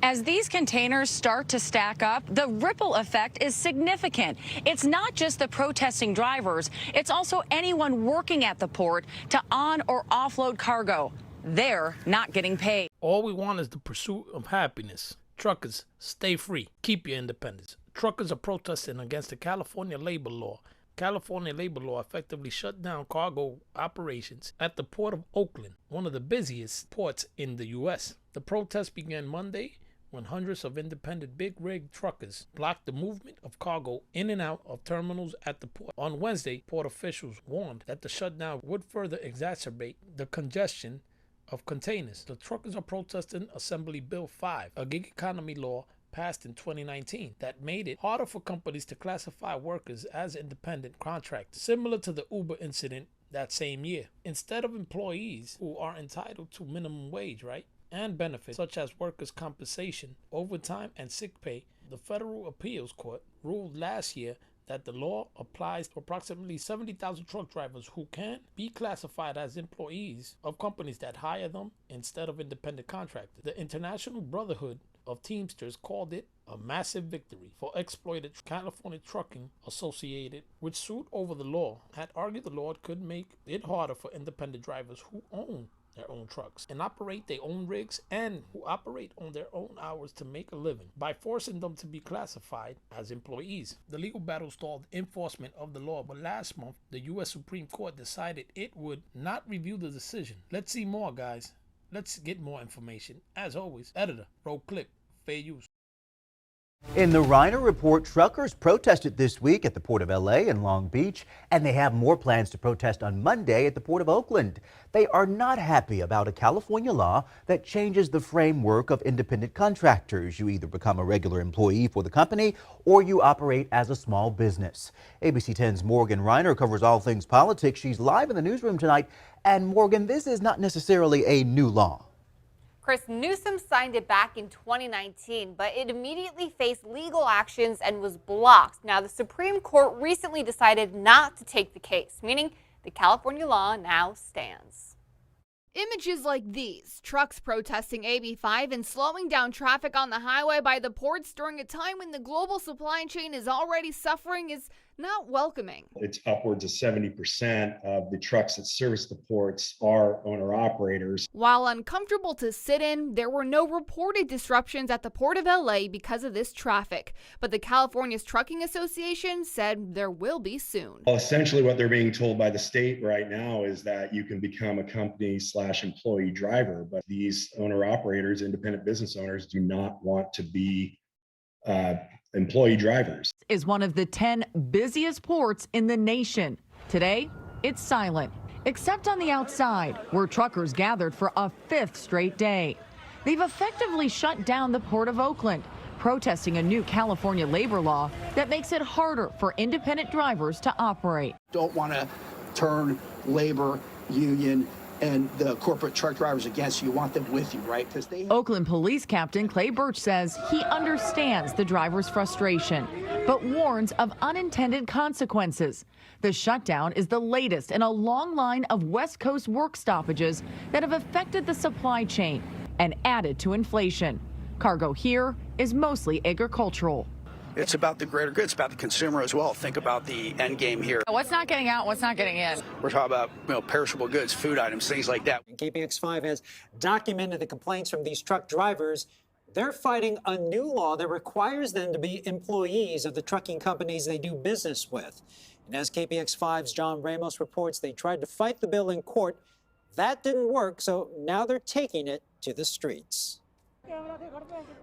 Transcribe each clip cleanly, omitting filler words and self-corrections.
As these containers start to stack up, the ripple effect is significant. It's not just the protesting drivers, it's also anyone working at the port to on or offload cargo. They're not getting paid. All we want is the pursuit of happiness. Truckers, stay free. Keep your independence. Truckers are protesting against the California labor law. California labor law effectively shut down cargo operations at the Port of Oakland, one of the busiest ports in the U.S. The protest began Monday when hundreds of independent big rig truckers blocked the movement of cargo in and out of terminals at the port. On Wednesday, port officials warned that the shutdown would further exacerbate the congestion of containers. The truckers are protesting Assembly Bill 5, a gig economy law passed in 2019 that made it harder for companies to classify workers as independent contractors, similar to the Uber incident that same year. Instead of employees who are entitled to minimum wage, right, and benefits such as workers' compensation, overtime, and sick pay, the Federal Appeals Court ruled last year that the law applies to approximately 70,000 truck drivers who can be classified as employees of companies that hire them instead of independent contractors. The International Brotherhood of Teamsters called it a massive victory for exploited. California Trucking Associated, which sued over the law, had argued the law could make it harder for independent drivers who own their own trucks and operate their own rigs and who operate on their own hours to make a living by forcing them to be classified as employees. The legal battle stalled enforcement of the law, but last month the U.S. Supreme Court decided it would not review the decision. Let's see more, guys. Let's get more information. As always, editor, roll clip, fair use. In the Reiner Report, truckers protested this week at the Port of LA and Long Beach, and they have more plans to protest on Monday at the Port of Oakland. They are not happy about a California law that changes the framework of independent contractors. You either become a regular employee for the company or you operate as a small business. ABC 10's Morgan Reiner covers all things politics. She's live in the newsroom tonight. And Morgan, this is not necessarily a new law. Chris, Newsom signed it back in 2019, but it immediately faced legal actions and was blocked. Now, the Supreme Court recently decided not to take the case, meaning the California law now stands. Images like these, trucks protesting AB 5 and slowing down traffic on the highway by the ports during a time when the global supply chain is already suffering, is not welcoming. It's upwards of 70% of the trucks that service the ports are owner-operators. While uncomfortable to sit in, there were no reported disruptions at the Port of LA because of this traffic. But the California's Trucking Association said there will be soon. Well, essentially what they're being told by the state right now is that you can become a company/employee driver, but these owner-operators, independent business owners, do not want to be employee drivers. Is one of the 10 busiest ports in the nation. Today, it's silent, except on the outside, where truckers gathered for a 5th straight day. They've effectively shut down the Port of Oakland, protesting a new California labor law that makes it harder for independent drivers to operate. Don't want to turn labor, union, and the corporate truck drivers against you. You want them with you, right? Because Oakland Police Captain Clay Birch says he understands the drivers' frustration, but warns of unintended consequences. The shutdown is the latest in a long line of West Coast work stoppages that have affected the supply chain and added to inflation. Cargo here is mostly agricultural. It's about the greater good. It's about the consumer as well. Think about the end game here. What's not getting out? What's not getting in? We're talking about, perishable goods, food items, things like that. KPX5 has documented the complaints from these truck drivers. They're fighting a new law that requires them to be employees of the trucking companies they do business with. And as KPX5's John Ramos reports, they tried to fight the bill in court. That didn't work, so now they're taking it to the streets.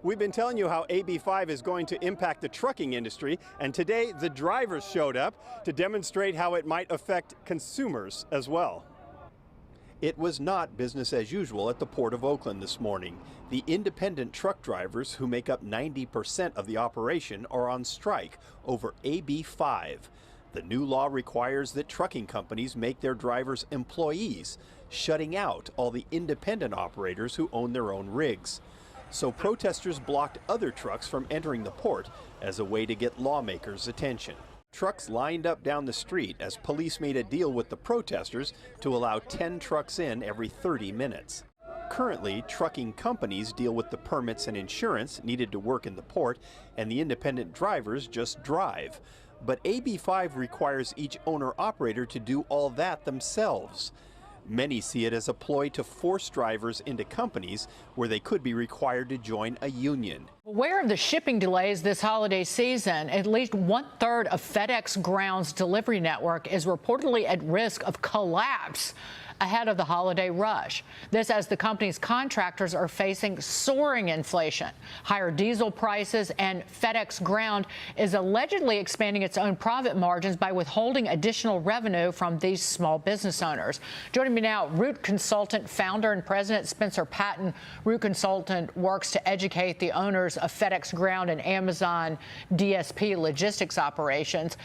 We've been telling you how AB 5 is going to impact the trucking industry, and today the drivers showed up to demonstrate how it might affect consumers as well. It was not business as usual at the Port of Oakland this morning. The independent truck drivers, who make up 90% of the operation, are on strike over AB 5. The new law requires that trucking companies make their drivers employees, shutting out all the independent operators who own their own rigs. So protesters blocked other trucks from entering the port as a way to get lawmakers' attention. Trucks lined up down the street as police made a deal with the protesters to allow 10 trucks in every 30 minutes. Currently, trucking companies deal with the permits and insurance needed to work in the port, and the independent drivers just drive. But AB5 requires each owner-operator to do all that themselves. Many see it as a ploy to force drivers into companies where they could be required to join a union. Aware of the shipping delays this holiday season, at least 1/3 of FedEx Ground's delivery network is reportedly at risk of collapse ahead of the holiday rush. This as the company's contractors are facing soaring inflation, higher diesel prices, and FedEx Ground is allegedly expanding its own profit margins by withholding additional revenue from these small business owners. Joining me now, Root Consultant founder and president Spencer Patton. Root Consultant works to educate the owners of FedEx Ground and Amazon DSP logistics operations.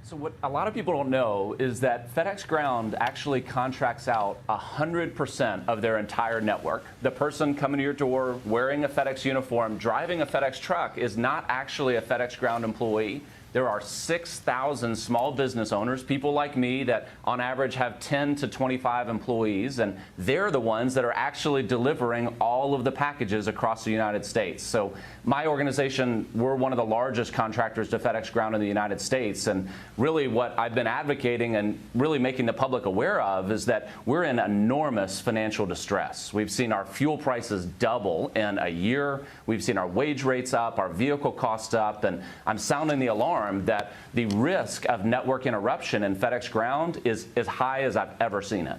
So what a lot of people don't know is that FedEx Ground actually contracts out 100% of their entire network. The person coming to your door wearing a FedEx uniform, driving a FedEx truck is not actually a FedEx Ground employee. There are 6,000 small business owners, people like me that on average have 10 to 25 employees, and they're the ones that are actually delivering all of the packages across the United States. So my organization, we're one of the largest contractors to FedEx Ground in the United States, and really what I've been advocating and really making the public aware of is that we're in enormous financial distress. We've seen our fuel prices double in a year. We've seen our wage rates up, our vehicle costs up, and I'm sounding the alarm that the risk of network interruption in FedEx Ground is as high as I've ever seen it.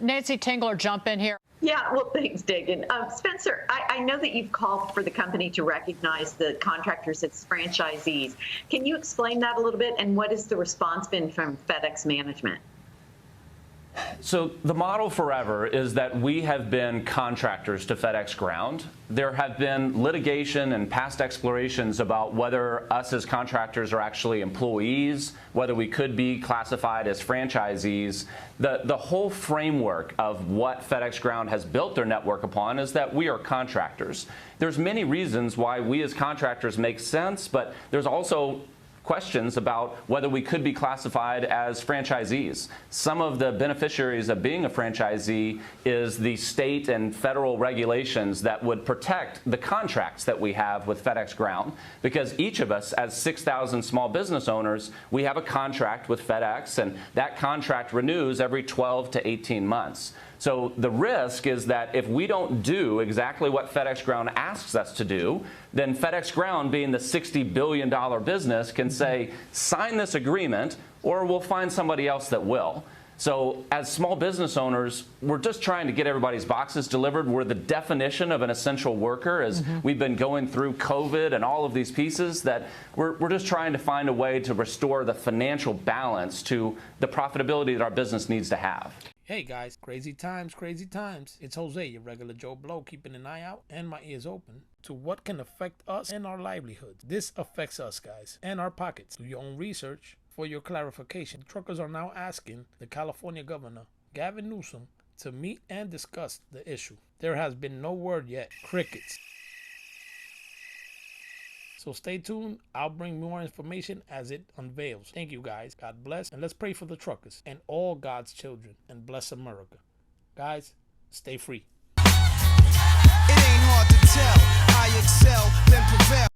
Nancy Tingler, jump in here. Yeah, well, thanks, Dagan. Spencer, I know that you've called for the company to recognize the contractors as franchisees. Can you explain that a little bit, and what has the response been from FedEx management? So the model forever is that we have been contractors to FedEx Ground. There have been litigation and past explorations about whether us as contractors are actually employees, whether we could be classified as franchisees. The whole framework of what FedEx Ground has built their network upon is that we are contractors. There's many reasons why we as contractors make sense, but there's also questions about whether we could be classified as franchisees. Some of the beneficiaries of being a franchisee is the state and federal regulations that would protect the contracts that we have with FedEx Ground, because each of us as 6,000 small business owners, we have a contract with FedEx, and that contract renews every 12 to 18 months. So the risk is that if we don't do exactly what FedEx Ground asks us to do, then FedEx Ground, being the $60 billion business, can say, sign this agreement, or we'll find somebody else that will. So as small business owners, we're just trying to get everybody's boxes delivered. We're the definition of an essential worker, as we've been going through COVID and all of these pieces, that we're just trying to find a way to restore the financial balance to the profitability that our business needs to have. Hey guys, crazy times, crazy times. It's Jose, your regular Joe Blow, keeping an eye out and my ears open to what can affect us and our livelihoods. This affects us, guys, and our pockets. Do your own research for your clarification. Truckers are now asking the California governor, Gavin Newsom, to meet and discuss the issue. There has been no word yet. Crickets. So stay tuned. I'll bring more information as it unveils. Thank you, guys. God bless. And let's pray for the truckers and all God's children. And bless America. Guys, stay free. It ain't hard to tell. I excel, then prevail.